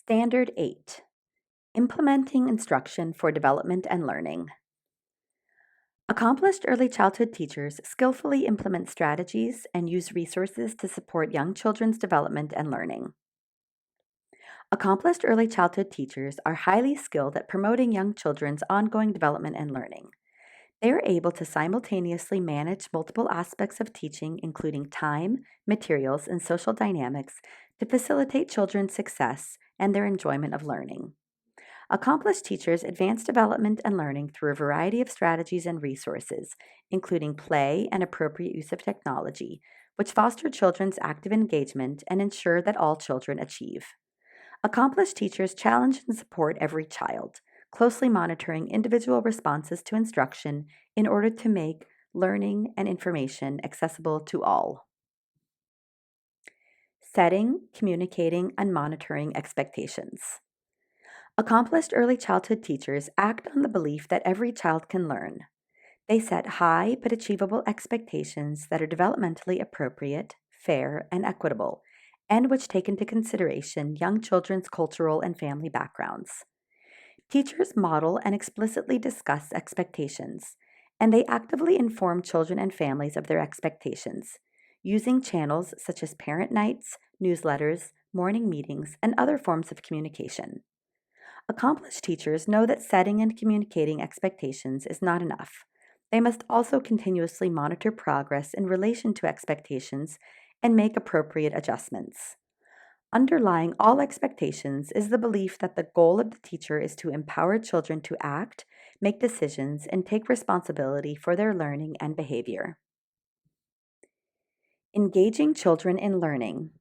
Standard 8. Implementing instruction for development and learning. Accomplished early childhood teachers skillfully implement strategies and use resources to support young children's development and learning. Accomplished early childhood teachers are highly skilled at promoting young children's ongoing development and learning. They are able to simultaneously manage multiple aspects of teaching, including time, materials, and social dynamics, to facilitate children's success and their enjoyment of learning. Accomplished teachers advance development and learning through a variety of strategies and resources, including play and appropriate use of technology, which foster children's active engagement and ensure that all children achieve. Accomplished teachers challenge and support every child, closely monitoring individual responses to instruction in order to make learning and information accessible to all. Setting, communicating, and monitoring expectations. Accomplished early childhood teachers act on the belief that every child can learn. They set high but achievable expectations that are developmentally appropriate, fair, and equitable, and which take into consideration young children's cultural and family backgrounds. Teachers model and explicitly discuss expectations, and they actively inform children and families of their expectations, using channels such as parent nights, newsletters, morning meetings, and other forms of communication. Accomplished teachers know that setting and communicating expectations is not enough. They must also continuously monitor progress in relation to expectations and make appropriate adjustments. Underlying all expectations is the belief that the goal of the teacher is to empower children to act, make decisions, and take responsibility for their learning and behavior. Engaging children in learning.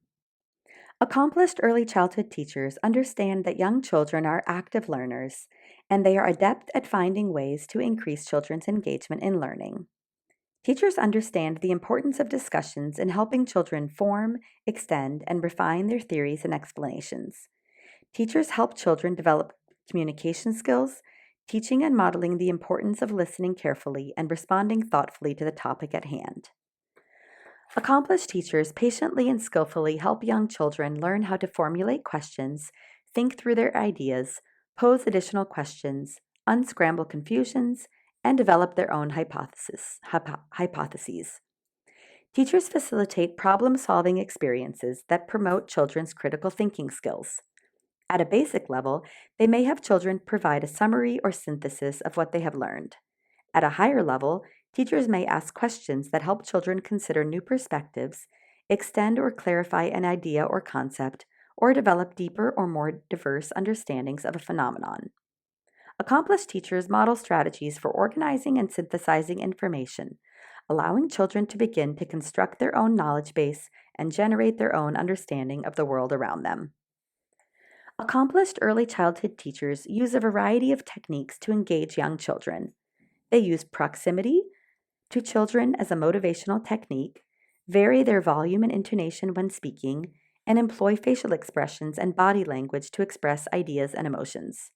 Accomplished early childhood teachers understand that young children are active learners, and they are adept at finding ways to increase children's engagement in learning. Teachers understand the importance of discussions in helping children form, extend, and refine their theories and explanations. Teachers help children develop communication skills, teaching and modeling the importance of listening carefully and responding thoughtfully to the topic at hand. Accomplished teachers patiently and skillfully help young children learn how to formulate questions, think through their ideas, pose additional questions, unscramble confusions, and develop their own hypotheses. Teachers facilitate problem-solving experiences that promote children's critical thinking skills. At a basic level, they may have children provide a summary or synthesis of what they have learned. At a higher level, teachers may ask questions that help children consider new perspectives, extend or clarify an idea or concept, or develop deeper or more diverse understandings of a phenomenon. Accomplished teachers model strategies for organizing and synthesizing information, allowing children to begin to construct their own knowledge base and generate their own understanding of the world around them. Accomplished early childhood teachers use a variety of techniques to engage young children. They use proximity to children as a motivational technique, vary their volume and intonation when speaking, and employ facial expressions and body language to express ideas and emotions.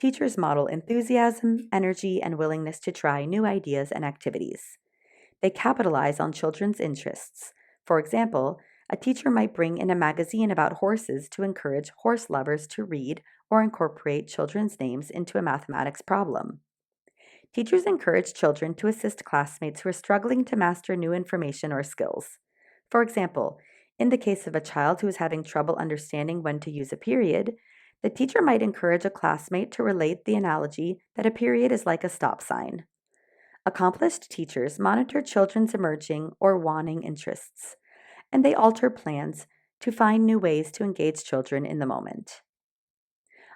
Teachers model enthusiasm, energy, and willingness to try new ideas and activities. They capitalize on children's interests. For example, a teacher might bring in a magazine about horses to encourage horse lovers to read or incorporate children's names into a mathematics problem. Teachers encourage children to assist classmates who are struggling to master new information or skills. For example, in the case of a child who is having trouble understanding when to use a period, the teacher might encourage a classmate to relate the analogy that a period is like a stop sign. Accomplished teachers monitor children's emerging or waning interests, and they alter plans to find new ways to engage children in the moment.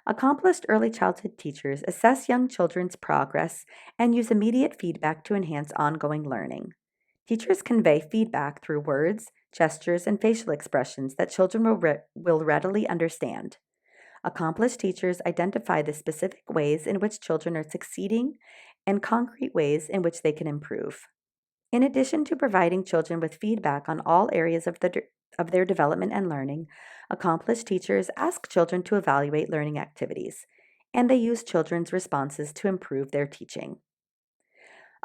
Accomplished early childhood teachers assess young children's progress and use immediate feedback to enhance ongoing learning. Teachers convey feedback through words, gestures, and facial expressions that children will readily understand. Accomplished teachers identify the specific ways in which children are succeeding and concrete ways in which they can improve. In addition to providing children with feedback on all areas of their development and learning, accomplished teachers ask children to evaluate learning activities, and they use children's responses to improve their teaching.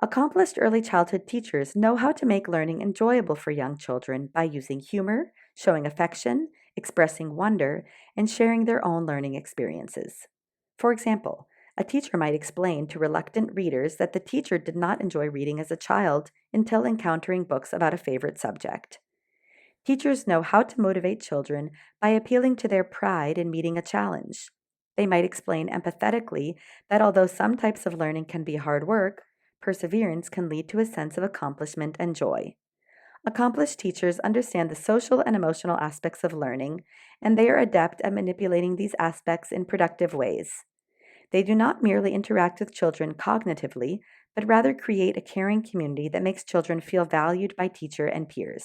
Accomplished early childhood teachers know how to make learning enjoyable for young children by using humor, showing affection, expressing wonder, and sharing their own learning experiences. For example, a teacher might explain to reluctant readers that the teacher did not enjoy reading as a child until encountering books about a favorite subject. Teachers know how to motivate children by appealing to their pride in meeting a challenge. They might explain empathetically that although some types of learning can be hard work, perseverance can lead to a sense of accomplishment and joy. Accomplished teachers understand the social and emotional aspects of learning, and they are adept at manipulating these aspects in productive ways. They do not merely interact with children cognitively, but rather create a caring community that makes children feel valued by teacher and peers.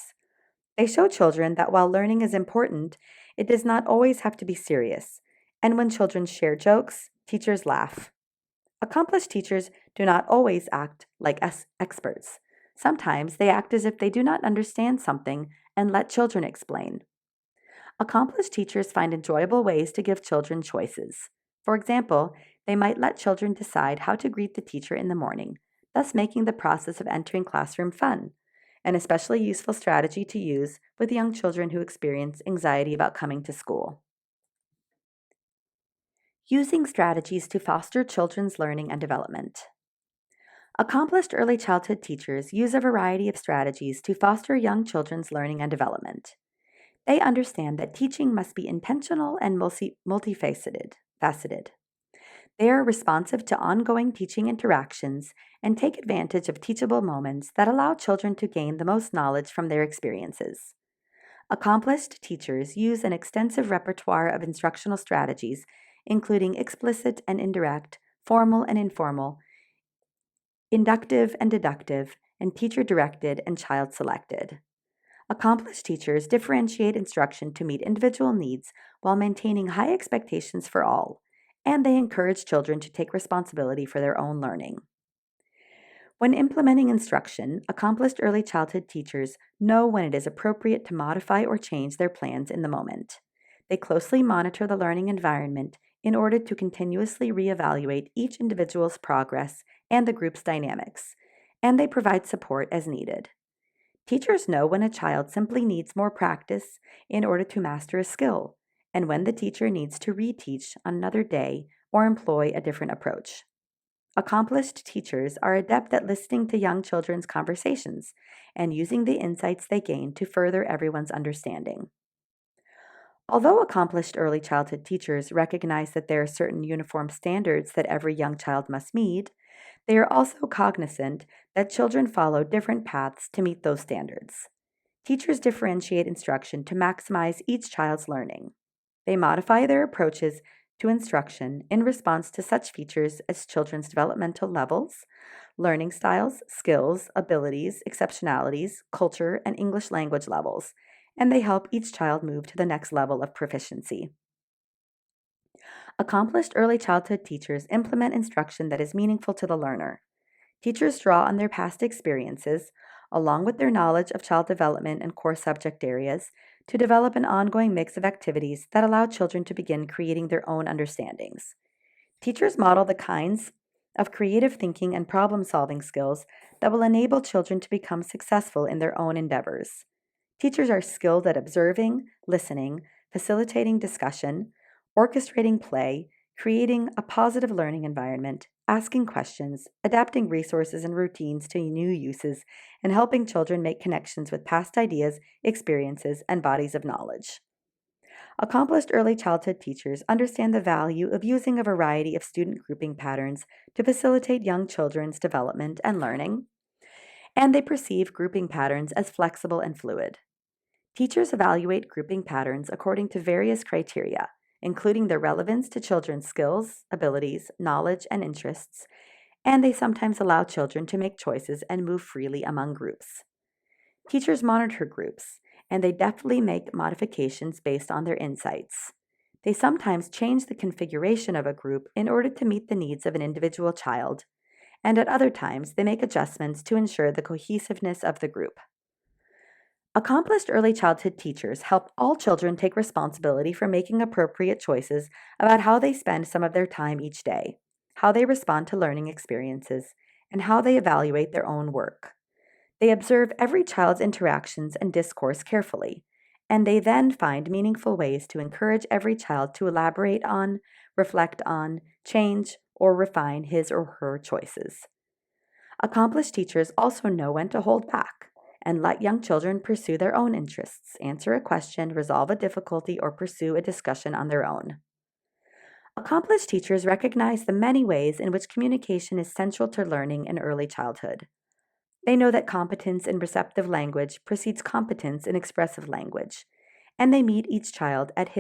They show children that while learning is important, it does not always have to be serious. And when children share jokes, teachers laugh. Accomplished teachers do not always act like experts. Sometimes they act as if they do not understand something and let children explain. Accomplished teachers find enjoyable ways to give children choices. For example, they might let children decide how to greet the teacher in the morning, thus making the process of entering classroom fun, an especially useful strategy to use with young children who experience anxiety about coming to school. Using strategies to foster children's learning and development. Accomplished early childhood teachers use a variety of strategies to foster young children's learning and development. They understand that teaching must be intentional and multifaceted. They are responsive to ongoing teaching interactions and take advantage of teachable moments that allow children to gain the most knowledge from their experiences. Accomplished teachers use an extensive repertoire of instructional strategies, including explicit and indirect, formal and informal, inductive and deductive, and teacher-directed and child-selected. Accomplished teachers differentiate instruction to meet individual needs while maintaining high expectations for all, and they encourage children to take responsibility for their own learning. When implementing instruction, accomplished early childhood teachers know when it is appropriate to modify or change their plans in the moment. They closely monitor the learning environment in order to continuously reevaluate each individual's progress and the group's dynamics, and they provide support as needed. Teachers know when a child simply needs more practice in order to master a skill, and when the teacher needs to reteach on another day or employ a different approach. Accomplished teachers are adept at listening to young children's conversations and using the insights they gain to further everyone's understanding. Although accomplished early childhood teachers recognize that there are certain uniform standards that every young child must meet, they are also cognizant that children follow different paths to meet those standards. Teachers differentiate instruction to maximize each child's learning. They modify their approaches to instruction in response to such features as children's developmental levels, learning styles, skills, abilities, exceptionalities, culture, and English language levels, and they help each child move to the next level of proficiency. Accomplished early childhood teachers implement instruction that is meaningful to the learner. Teachers draw on their past experiences, along with their knowledge of child development and core subject areas, to develop an ongoing mix of activities that allow children to begin creating their own understandings. Teachers model the kinds of creative thinking and problem-solving skills that will enable children to become successful in their own endeavors. Teachers are skilled at observing, listening, facilitating discussion, orchestrating play, creating a positive learning environment, asking questions, adapting resources and routines to new uses, and helping children make connections with past ideas, experiences, and bodies of knowledge. Accomplished early childhood teachers understand the value of using a variety of student grouping patterns to facilitate young children's development and learning, and they perceive grouping patterns as flexible and fluid. Teachers evaluate grouping patterns according to various criteria, including their relevance to children's skills, abilities, knowledge, and interests, and they sometimes allow children to make choices and move freely among groups. Teachers monitor groups, and they deftly make modifications based on their insights. They sometimes change the configuration of a group in order to meet the needs of an individual child, and at other times they make adjustments to ensure the cohesiveness of the group. Accomplished early childhood teachers help all children take responsibility for making appropriate choices about how they spend some of their time each day, how they respond to learning experiences, and how they evaluate their own work. They observe every child's interactions and discourse carefully, and they then find meaningful ways to encourage every child to elaborate on, reflect on, change, or refine his or her choices. Accomplished teachers also know when to hold back and let young children pursue their own interests, answer a question, resolve a difficulty, or pursue a discussion on their own. Accomplished teachers recognize the many ways in which communication is central to learning in early childhood. They know that competence in receptive language precedes competence in expressive language, and they meet each child at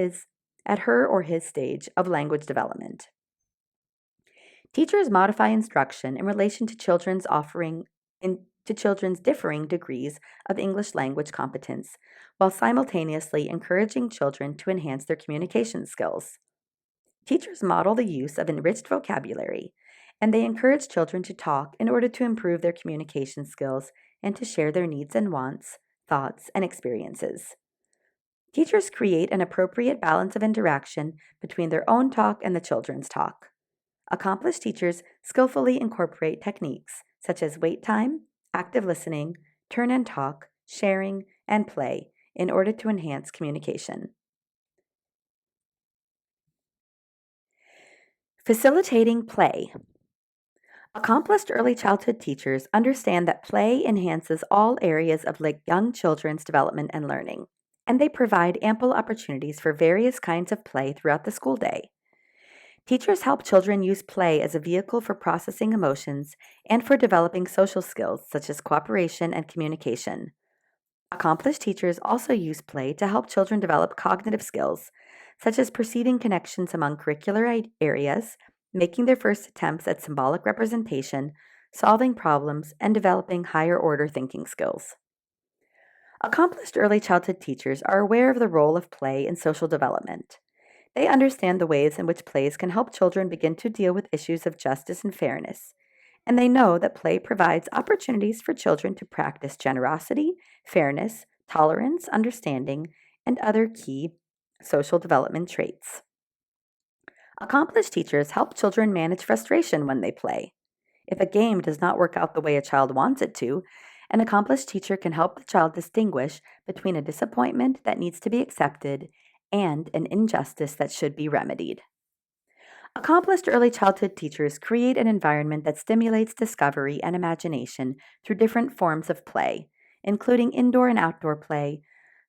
her or his stage of language development. Teachers modify instruction in relation to children's differing degrees of English language competence, while simultaneously encouraging children to enhance their communication skills. Teachers model the use of enriched vocabulary, and they encourage children to talk in order to improve their communication skills and to share their needs and wants, thoughts, and experiences. Teachers create an appropriate balance of interaction between their own talk and the children's talk. Accomplished teachers skillfully incorporate techniques such as wait time, active listening, turn and talk, sharing, and play in order to enhance communication. Facilitating play. Accomplished early childhood teachers understand that play enhances all areas of young children's development and learning, and they provide ample opportunities for various kinds of play throughout the school day. Teachers help children use play as a vehicle for processing emotions and for developing social skills such as cooperation and communication. Accomplished teachers also use play to help children develop cognitive skills, such as perceiving connections among curricular areas, making their first attempts at symbolic representation, solving problems, and developing higher order thinking skills. Accomplished early childhood teachers are aware of the role of play in social development. They understand the ways in which plays can help children begin to deal with issues of justice and fairness, and they know that play provides opportunities for children to practice generosity, fairness, tolerance, understanding, and other key social development traits. Accomplished teachers help children manage frustration when they play. If a game does not work out the way a child wants it to, an accomplished teacher can help the child distinguish between a disappointment that needs to be accepted and an injustice that should be remedied. Accomplished early childhood teachers create an environment that stimulates discovery and imagination through different forms of play, including indoor and outdoor play,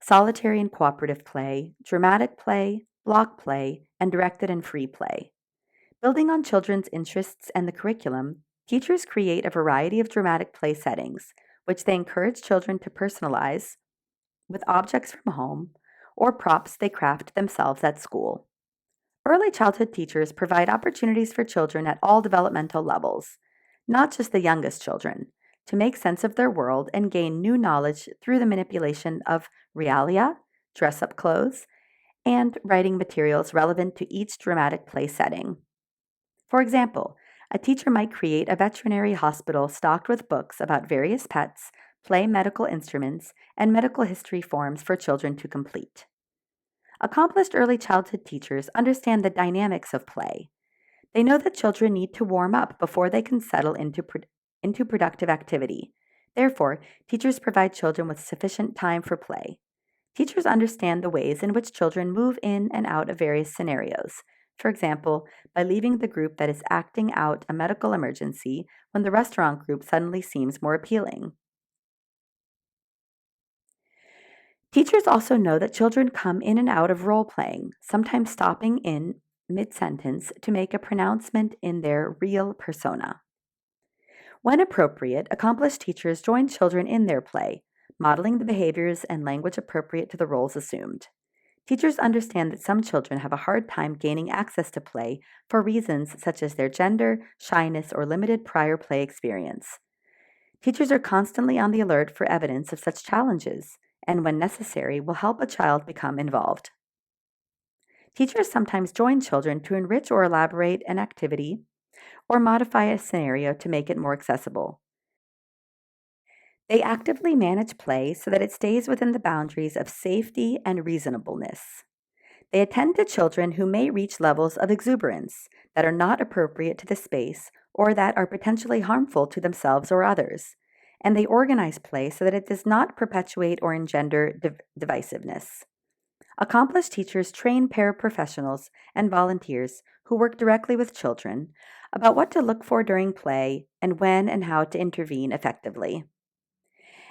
solitary and cooperative play, dramatic play, block play, and directed and free play. Building on children's interests and the curriculum, teachers create a variety of dramatic play settings, which they encourage children to personalize with objects from home or props they craft themselves at school. Early childhood teachers provide opportunities for children at all developmental levels, not just the youngest children, to make sense of their world and gain new knowledge through the manipulation of realia, dress-up clothes, and writing materials relevant to each dramatic play setting. For example, a teacher might create a veterinary hospital stocked with books about various pets, play medical instruments, and medical history forms for children to complete. Accomplished early childhood teachers understand the dynamics of play. They know that children need to warm up before they can settle into productive activity. Therefore, teachers provide children with sufficient time for play. Teachers understand the ways in which children move in and out of various scenarios. For example, by leaving the group that is acting out a medical emergency when the restaurant group suddenly seems more appealing. Teachers also know that children come in and out of role playing, sometimes stopping in mid-sentence to make a pronouncement in their real persona. When appropriate, accomplished teachers join children in their play, modeling the behaviors and language appropriate to the roles assumed. Teachers understand that some children have a hard time gaining access to play for reasons such as their gender, shyness, or limited prior play experience. Teachers are constantly on the alert for evidence of such challenges, and when necessary, will help a child become involved. Teachers sometimes join children to enrich or elaborate an activity or modify a scenario to make it more accessible. They actively manage play so that it stays within the boundaries of safety and reasonableness. They attend to children who may reach levels of exuberance that are not appropriate to the space or that are potentially harmful to themselves or others, and they organize play so that it does not perpetuate or engender divisiveness. Accomplished teachers train paraprofessionals and volunteers who work directly with children about what to look for during play and when and how to intervene effectively.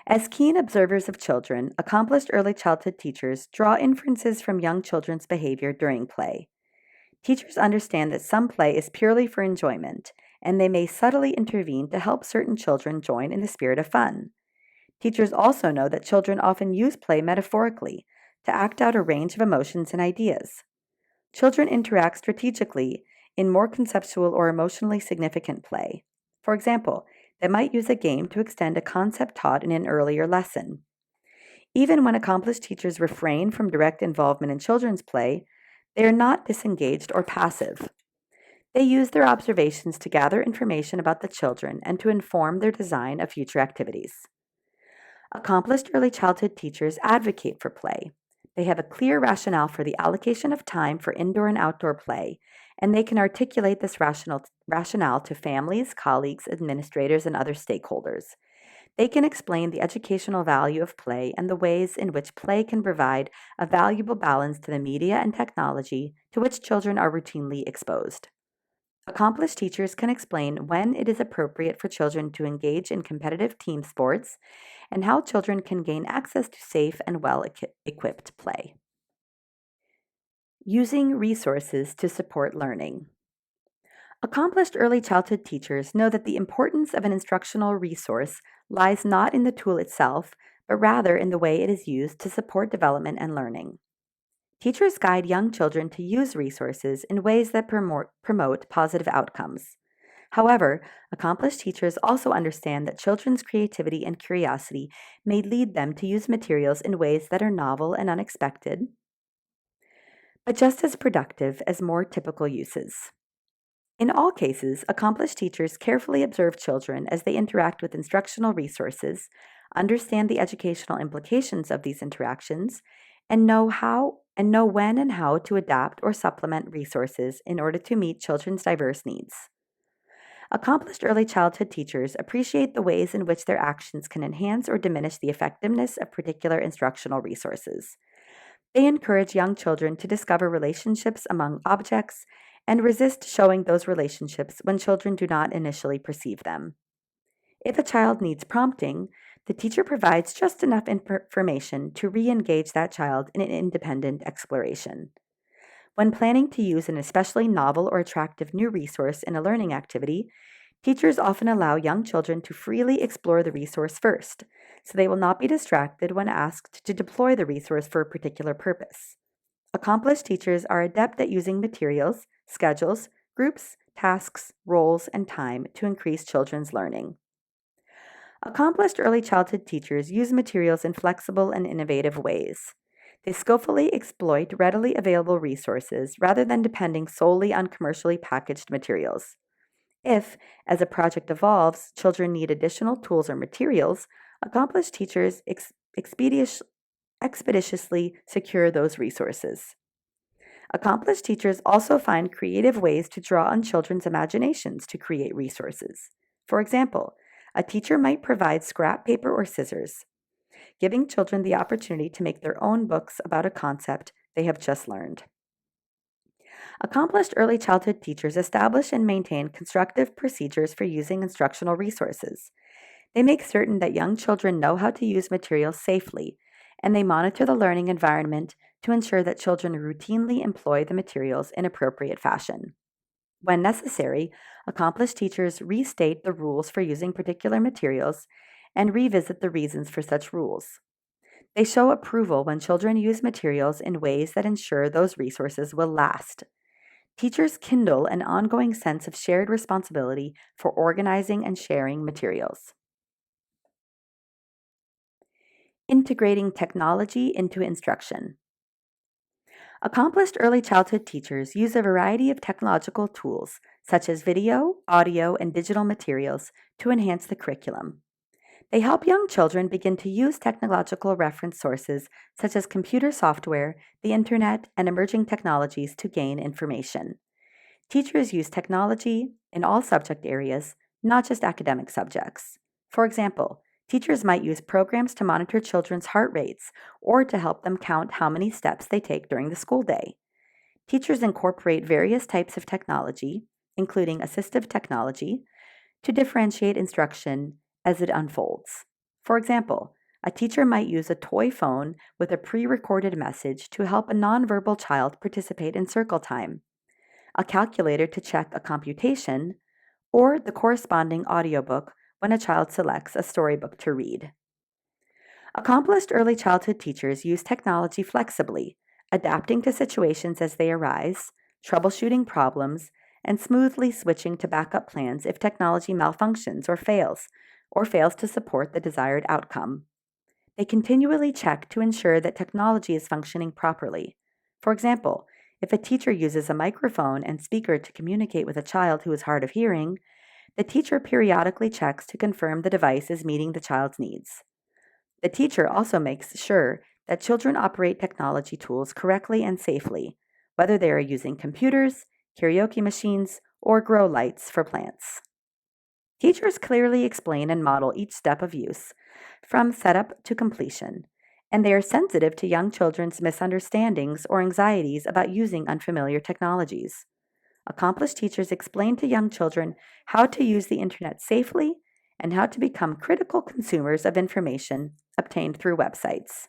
As keen observers of children, accomplished early childhood teachers draw inferences from young children's behavior during play. Teachers understand that some play is purely for enjoyment, and they may subtly intervene to help certain children join in the spirit of fun. Teachers also know that children often use play metaphorically to act out a range of emotions and ideas. Children interact strategically in more conceptual or emotionally significant play. For example, they might use a game to extend a concept taught in an earlier lesson. Even when accomplished teachers refrain from direct involvement in children's play, they are not disengaged or passive. They use their observations to gather information about the children and to inform their design of future activities. Accomplished early childhood teachers advocate for play. They have a clear rationale for the allocation of time for indoor and outdoor play, and they can articulate this rationale to families, colleagues, administrators, and other stakeholders. They can explain the educational value of play and the ways in which play can provide a valuable balance to the media and technology to which children are routinely exposed. Accomplished teachers can explain when it is appropriate for children to engage in competitive team sports and how children can gain access to safe and well-equipped play. Using resources to support learning. Accomplished early childhood teachers know that the importance of an instructional resource lies not in the tool itself, but rather in the way it is used to support development and learning. Teachers guide young children to use resources in ways that promote positive outcomes. However, accomplished teachers also understand that children's creativity and curiosity may lead them to use materials in ways that are novel and unexpected, but just as productive as more typical uses. In all cases, accomplished teachers carefully observe children as they interact with instructional resources, understand the educational implications of these interactions, and know when and how to adapt or supplement resources in order to meet children's diverse needs. Accomplished early childhood teachers appreciate the ways in which their actions can enhance or diminish the effectiveness of particular instructional resources. They encourage young children to discover relationships among objects and resist showing those relationships when children do not initially perceive them. If a child needs prompting, the teacher provides just enough information to re-engage that child in an independent exploration. When planning to use an especially novel or attractive new resource in a learning activity, teachers often allow young children to freely explore the resource first, so they will not be distracted when asked to deploy the resource for a particular purpose. Accomplished teachers are adept at using materials, schedules, groups, tasks, roles, and time to increase children's learning. Accomplished early childhood teachers use materials in flexible and innovative ways. They skillfully exploit readily available resources rather than depending solely on commercially packaged materials. If, as a project evolves, children need additional tools or materials, accomplished teachers expeditiously secure those resources. Accomplished teachers also find creative ways to draw on children's imaginations to create resources. For example, a teacher might provide scrap paper or scissors, giving children the opportunity to make their own books about a concept they have just learned. Accomplished early childhood teachers establish and maintain constructive procedures for using instructional resources. They make certain that young children know how to use materials safely, and they monitor the learning environment to ensure that children routinely employ the materials in appropriate fashion. When necessary, accomplished teachers restate the rules for using particular materials and revisit the reasons for such rules. They show approval when children use materials in ways that ensure those resources will last. Teachers kindle an ongoing sense of shared responsibility for organizing and sharing materials. Integrating technology into instruction. Accomplished early childhood teachers use a variety of technological tools, such as video, audio, and digital materials, to enhance the curriculum. They help young children begin to use technological reference sources such as computer software, the internet, and emerging technologies to gain information. Teachers use technology in all subject areas, not just academic subjects. For example, Teachers might use programs to monitor children's heart rates or to help them count how many steps they take during the school day. Teachers incorporate various types of technology, including assistive technology, to differentiate instruction as it unfolds. For example, a teacher might use a toy phone with a pre-recorded message to help a nonverbal child participate in circle time, a calculator to check a computation, or the corresponding audiobook when a child selects a storybook to read. Accomplished early childhood teachers use technology flexibly, adapting to situations as they arise, troubleshooting problems, and smoothly switching to backup plans if technology malfunctions or fails to support the desired outcome. They continually check to ensure that technology is functioning properly. For example, if a teacher uses a microphone and speaker to communicate with a child who is hard of hearing, the teacher periodically checks to confirm the device is meeting the child's needs. The teacher also makes sure that children operate technology tools correctly and safely, whether they are using computers, karaoke machines, or grow lights for plants. Teachers clearly explain and model each step of use, from setup to completion, and they are sensitive to young children's misunderstandings or anxieties about using unfamiliar technologies. Accomplished teachers explain to young children how to use the internet safely and how to become critical consumers of information obtained through websites.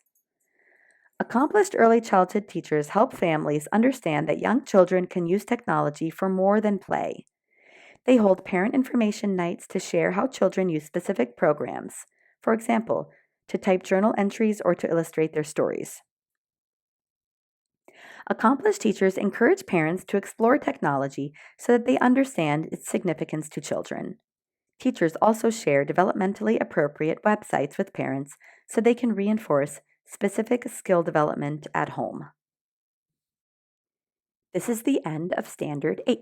Accomplished early childhood teachers help families understand that young children can use technology for more than play. They hold parent information nights to share how children use specific programs, for example, to type journal entries or to illustrate their stories. Accomplished teachers encourage parents to explore technology so that they understand its significance to children. Teachers also share developmentally appropriate websites with parents so they can reinforce specific skill development at home. This is the end of Standard 8.